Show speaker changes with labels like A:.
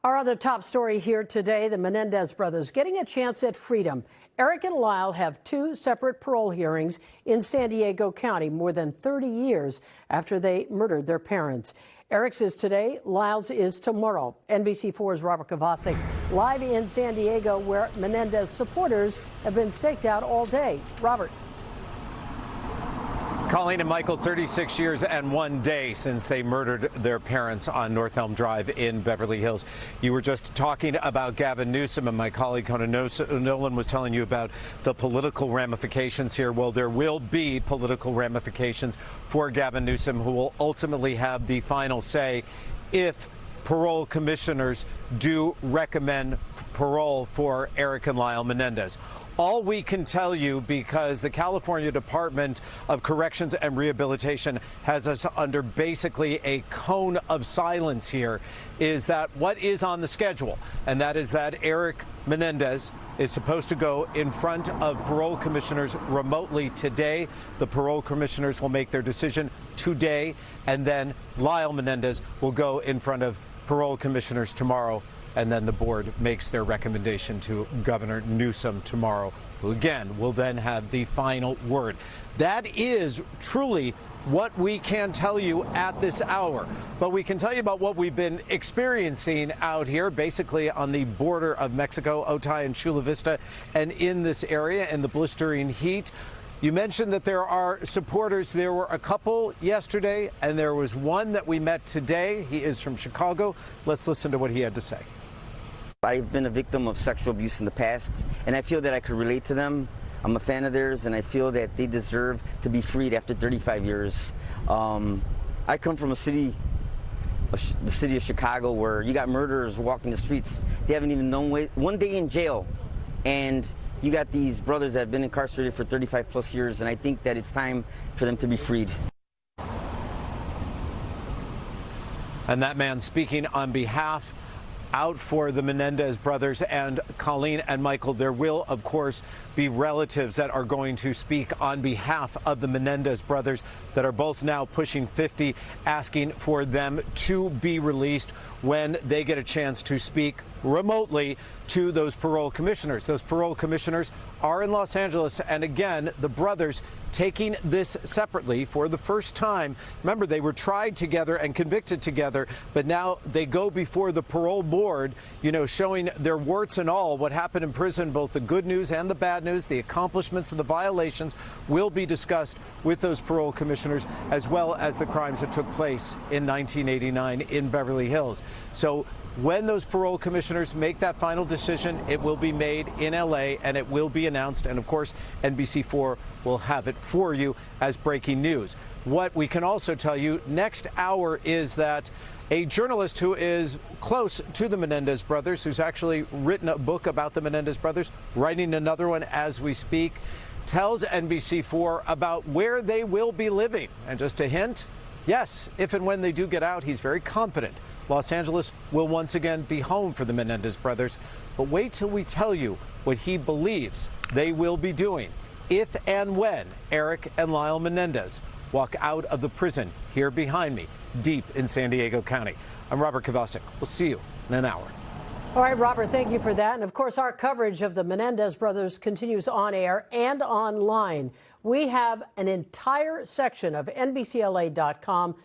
A: Our other top story here today, the Menendez brothers getting a chance at freedom. Erik and Lyle have two separate parole hearings in San Diego County more than 30 years after they murdered their parents. Erik's is today, Lyle's is tomorrow. NBC4's Robert Kovacik live in San Diego, where Menendez supporters have been staked out all day. Robert.
B: Colleen and Michael, 36 years and 1 day since they murdered their parents on North Elm Drive in Beverly Hills. You were just talking about Gavin Newsom, and my colleague Conan Nolan was telling you about the political ramifications here. Well, there will be political ramifications for Gavin Newsom, who will ultimately have the final say if parole commissioners do recommend parole for Erik and Lyle Menendez. All we can tell you, because the California Department of Corrections and Rehabilitation has us under basically a cone of silence here, is that what is on the schedule, and that is that Erik Menendez is supposed to go in front of parole commissioners remotely today. The parole commissioners will make their decision today, and then Lyle Menendez will go in front of parole commissioners tomorrow. And then the board makes their recommendation to Governor Newsom tomorrow, who again will then have the final word. That is truly what we can tell you at this hour. But we can tell you about what we've been experiencing out here, basically on the border of Mexico, Otay and Chula Vista, and in this area in the blistering heat. You mentioned that there are supporters. There were a couple yesterday, and there was one that we met today. He is from Chicago. Let's listen to what he had to say.
C: I've been a victim of sexual abuse in the past, and I feel that I could relate to them. I'm a fan of theirs, and I feel that they deserve to be freed after 35 years. I come from the city of Chicago, where you got murderers walking the streets. They haven't even known one day in jail, and you got these brothers that have been incarcerated for 35 plus years, and I think that it's time for them to be freed.
B: And that man speaking on behalf out for the Menendez brothers. And Colleen and Michael, there will, of course, be relatives that are going to speak on behalf of the Menendez brothers that are both now pushing 50, asking for them to be released when they get a chance to speak remotely to those parole commissioners. Those parole commissioners are in Los Angeles, and again, the brothers taking this separately for the first time. Remember, they were tried together and convicted together, but now they go before the parole board, you know, showing their warts and all, what happened in prison, both the good news and the bad news, the accomplishments and the violations will be discussed with those parole commissioners, as well as the crimes that took place in 1989 in Beverly Hills. So when those parole commissioners make that final decision, it will be made in LA and it will be announced. And of course, NBC4 will have it for you as breaking news. What we can also tell you next hour is that a journalist who is close to the Menendez brothers, who's actually written a book about the Menendez brothers, writing another one as we speak, tells NBC4 about where they will be living. And just a hint, yes, if and when they do get out, he's very confident Los Angeles will once again be home for the Menendez brothers. But wait till we tell you what he believes they will be doing if and when Erik and Lyle Menendez walk out of the prison here behind me, deep in San Diego County. I'm Robert Kovacik. We'll see you in an hour.
A: All right, Robert, thank you for that. And of course, our coverage of the Menendez brothers continues on air and online. We have an entire section of NBCLA.com